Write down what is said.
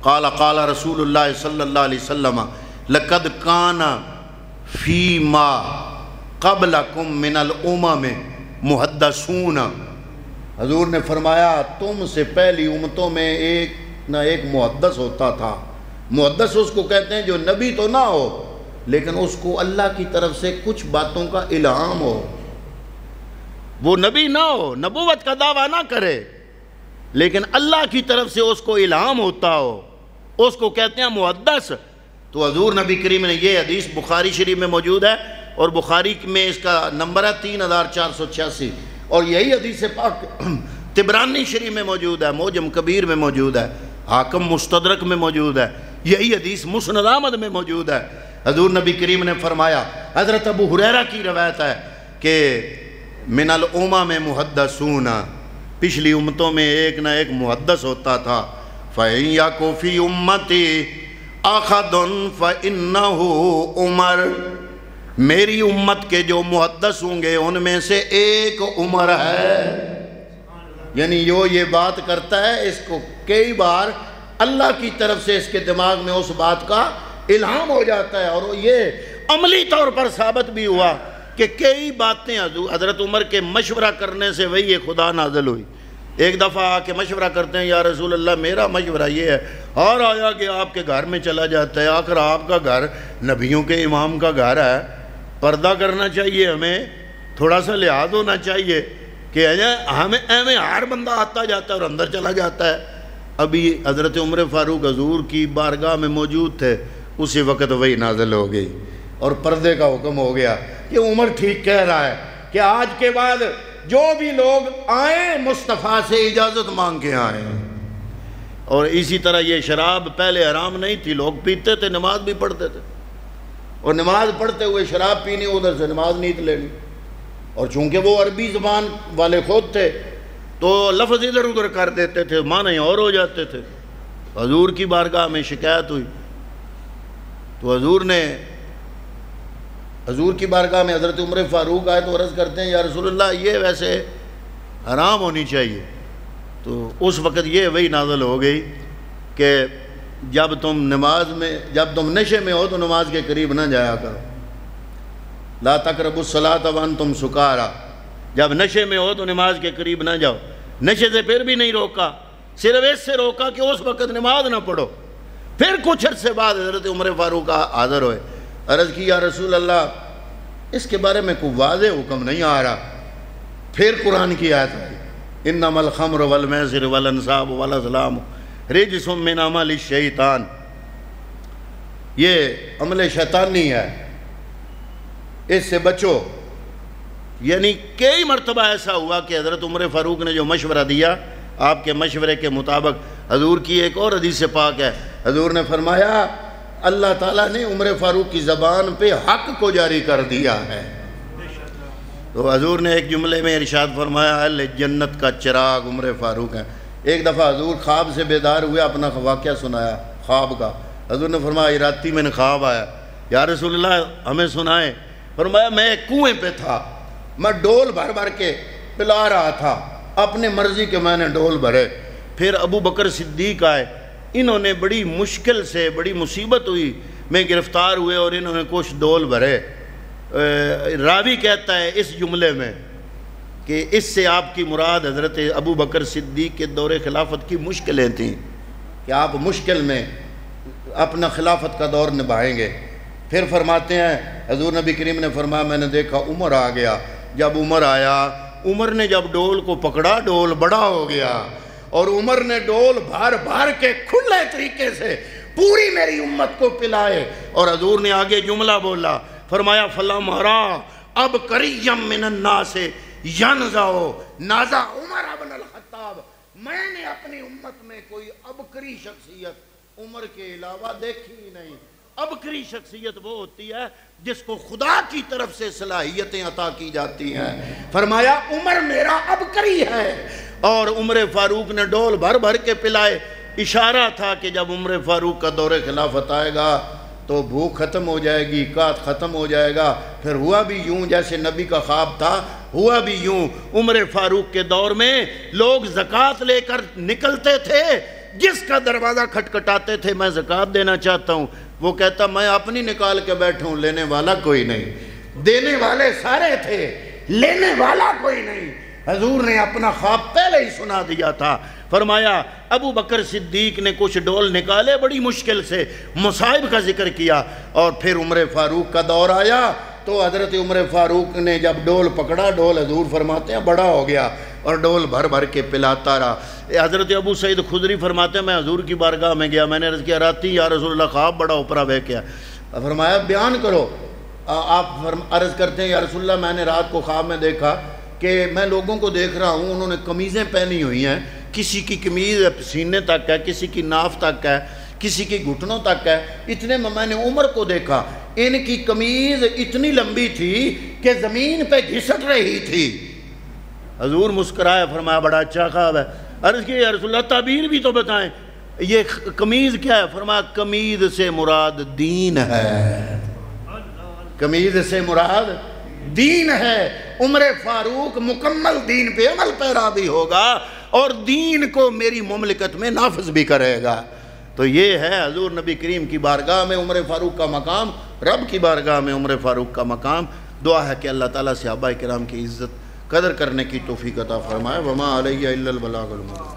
قال قال رسول اللہ صلی اللہ علیہ وسلم لقد کان فیما قبلکم من الامم محدثون، حضور نے فرمایا تم سے پہلی امتوں میں ایک نہ ایک محدث ہوتا تھا۔ محدث اس کو کہتے ہیں جو نبی تو نہ ہو لیکن اس کو اللہ کی طرف سے کچھ باتوں کا الہام ہو، وہ نبی نہ ہو، نبوت کا دعویٰ نہ کرے لیکن اللہ کی طرف سے اس کو الہام ہوتا ہو، اس کو کہتے ہیں محدث۔ تو حضور نبی کریم نے یہ حدیث بخاری شریف میں موجود ہے اور بخاری میں اس کا نمبر ہے 3486، اور یہی حدیث پاک طبرانی شریف میں موجود ہے، معجم کبیر میں موجود ہے، حاکم مستدرک میں موجود ہے، یہی حدیث مسند احمد میں موجود ہے۔ حضور نبی کریم نے فرمایا، حضرت ابو ہریرہ کی روایت ہے کہ من الامم محدثون، پچھلی امتوں میں ایک نہ ایک محدث ہوتا تھا۔ فَإِن يَكُ فِي أُمَّتِي أَحَدٌ فَإِنَّهُ عمر، میری امت کے جو محدث ہوں گے ان میں سے ایک عمر ہے۔ یعنی یہ بات کرتا ہے، اس کو کئی بار اللہ کی طرف سے اس کے دماغ میں اس بات کا الہام ہو جاتا ہے، اور یہ عملی طور پر ثابت بھی ہوا کہ کئی باتیں حضرت عمر کے مشورہ کرنے سے وہی خدا نازل ہوئی۔ ایک دفعہ آ کے مشورہ کرتے ہیں، یا رسول اللہ میرا مشورہ یہ ہے، اور آیا کہ آپ کے گھر میں چلا جاتا ہے، آخر آپ کا گھر نبیوں کے امام کا گھر ہے، پردہ کرنا چاہیے، ہمیں تھوڑا سا لحاظ ہونا چاہیے کہ ہمیں ہر بندہ آتا جاتا ہے اور اندر چلا جاتا ہے۔ ابھی حضرت عمر فاروق حضور کی بارگاہ میں موجود تھے، اسی وقت وہی نازل ہو گئی اور پردے کا حکم ہو گیا کہ عمر ٹھیک کہہ رہا ہے کہ آج کے بعد جو بھی لوگ آئیں مصطفیٰ سے اجازت مانگ کے آئیں۔ اور اسی طرح یہ شراب پہلے حرام نہیں تھی، لوگ پیتے تھے، نماز بھی پڑھتے تھے، اور نماز پڑھتے ہوئے شراب پینی، ادھر سے نماز نیت لینی، اور چونکہ وہ عربی زبان والے خود تھے تو لفظ ادھر ادھر کر دیتے تھے، معنی اور ہو جاتے تھے۔ حضور کی بارگاہ میں شکایت ہوئی تو حضور کی بارگاہ میں حضرت عمر فاروق آئے تو عرض کرتے ہیں، یا رسول اللہ یہ ویسے حرام ہونی چاہیے۔ تو اس وقت یہ وہی نازل ہو گئی کہ جب تم نشے میں ہو تو نماز کے قریب نہ جایا کرو، لا تقربوا الصلاۃ وانتم سکارى، جب نشے میں ہو تو نماز کے قریب نہ جاؤ۔ نشے سے پھر بھی نہیں روکا، صرف اس سے روکا کہ اس وقت نماز نہ پڑھو۔ پھر کچھ عرصے بعد حضرت عمر فاروق حاضر ہوئے، عرض کی یا رسول اللہ اس کے بارے میں کوئی واضح حکم نہیں آ رہا۔ پھر قرآن کی آیت آئی، انما الخمر والمیسر والانصاب والازلام رجس من عمل الشیطان، یہ عمل شیطانی ہے، اس سے بچو۔ یعنی کئی مرتبہ ایسا ہوا کہ حضرت عمر فاروق نے جو مشورہ دیا، آپ کے مشورے کے مطابق حضور کی ایک اور حدیث پاک ہے، حضور نے فرمایا اللہ تعالیٰ نے عمر فاروق کی زبان پہ حق کو جاری کر دیا ہے۔ تو حضور نے ایک جملے میں ارشاد فرمایا، اہل جنت کا چراغ عمر فاروق ہے۔ ایک دفعہ حضور خواب سے بیدار ہوئے، اپنا واقعہ سنایا خواب کا۔ حضور نے فرمایا راتی میں نے خواب آیا، یا رسول اللہ ہمیں سنائیں۔ فرمایا میں ایک کنویں پہ تھا، میں ڈول بھر بھر کے پلا رہا تھا، اپنے مرضی کے میں نے ڈول بھرے۔ پھر ابو بکر صدیق آئے، انہوں نے بڑی مشکل سے، بڑی مصیبت ہوئی میں گرفتار ہوئے اور انہوں نے کچھ ڈول بھرے۔ راوی کہتا ہے اس جملے میں کہ اس سے آپ کی مراد حضرت ابو بکر صدیق کے دور خلافت کی مشکلیں تھیں کہ آپ مشکل میں اپنا خلافت کا دور نبھائیں گے۔ پھر فرماتے ہیں حضور نبی کریم نے فرمایا میں نے دیکھا عمر آ گیا۔ جب عمر آیا، عمر نے جب ڈول کو پکڑا، ڈول بڑا ہو گیا اور عمر نے ڈول بھر بھر کے کھلے طریقے سے پوری میری امت کو پلائے۔ اور حضور نے آگے جملہ بولا، فرمایا فَلَمْ أَرَى عَبْقَرِيًّا مِّنَ النَّاسِ يَنْزَعُ نَازَ عمر بن الخطاب، میں نے اپنی امت میں کوئی عبقری شخصیت عمر کے علاوہ دیکھی ہی نہیں۔ عبقری شخصیت وہ ہوتی ہے جس کو خدا کی طرف سے صلاحیتیں عطا کی جاتی ہیں۔ فرمایا عمر میرا عبقری ہے، اور عمر فاروق نے ڈول بھر بھر کے پلائے۔ اشارہ تھا کہ جب عمر فاروق کا دور خلافت آئے گا تو بھوک ختم ہو جائے گی، قحط ختم ہو جائے گا۔ پھر ہوا بھی یوں جیسے نبی کا خواب تھا، ہوا بھی یوں۔ عمر فاروق کے دور میں لوگ زکوٰۃ لے کر نکلتے تھے، جس کا دروازہ کھٹکھٹاتے تھے میں زکوٰۃ دینا چاہتا ہوں، وہ کہتا میں اپنی نکال کے بیٹھوں، لینے والا کوئی نہیں۔ دینے والے سارے تھے، لینے والا کوئی نہیں۔ حضور نے اپنا خواب پہلے ہی سنا دیا تھا۔ فرمایا ابو بکر صدیق نے کچھ ڈول نکالے بڑی مشکل سے، مصائب کا ذکر کیا، اور پھر عمر فاروق کا دور آیا تو حضرت عمر فاروق نے جب ڈول پکڑا، ڈول حضور فرماتے ہیں بڑا ہو گیا اور ڈول بھر بھر کے پلاتا رہا۔ حضرت ابو سعید خدری فرماتے ہیں میں حضور کی بارگاہ میں گیا، میں نے عرض کیا راتی یا رسول اللہ خواب بڑا اوپرا بہ کیا؟ فرمایا بیان کرو۔ آپ عرض کرتے ہیں یا رسول اللہ میں نے رات کو خواب میں دیکھا کہ میں لوگوں کو دیکھ رہا ہوں، انہوں نے قمیضیں پہنی ہوئی ہیں، کسی کی قمیض سینے تک ہے، کسی کی ناف تک ہے، کسی کی گھٹنوں تک ہے۔ اتنے میں نے عمر کو دیکھا، ان کی قمیض اتنی لمبی تھی کہ زمین پہ گھسٹ رہی تھی۔ حضور مسکرائے، فرمایا بڑا اچھا خواب ہے۔ عرض کی یا رسول اللہ تعبیر بھی تو بتائیں، یہ قمیض کیا ہے؟ فرمایا قمیض سے مراد دین ہے، قمیض سے مراد دین ہے۔ عمر فاروق مکمل دین پہ عمل پیرا بھی ہوگا اور دین کو میری مملکت میں نافذ بھی کرے گا۔ تو یہ ہے حضور نبی کریم کی بارگاہ میں عمر فاروق کا مقام، رب کی بارگاہ میں عمر فاروق کا مقام۔ دعا ہے کہ اللہ تعالیٰ صحابہ کرام کی عزت قدر کرنے کی توفیق عطا فرمائے۔ وما علیہ الا البلاغ المبین۔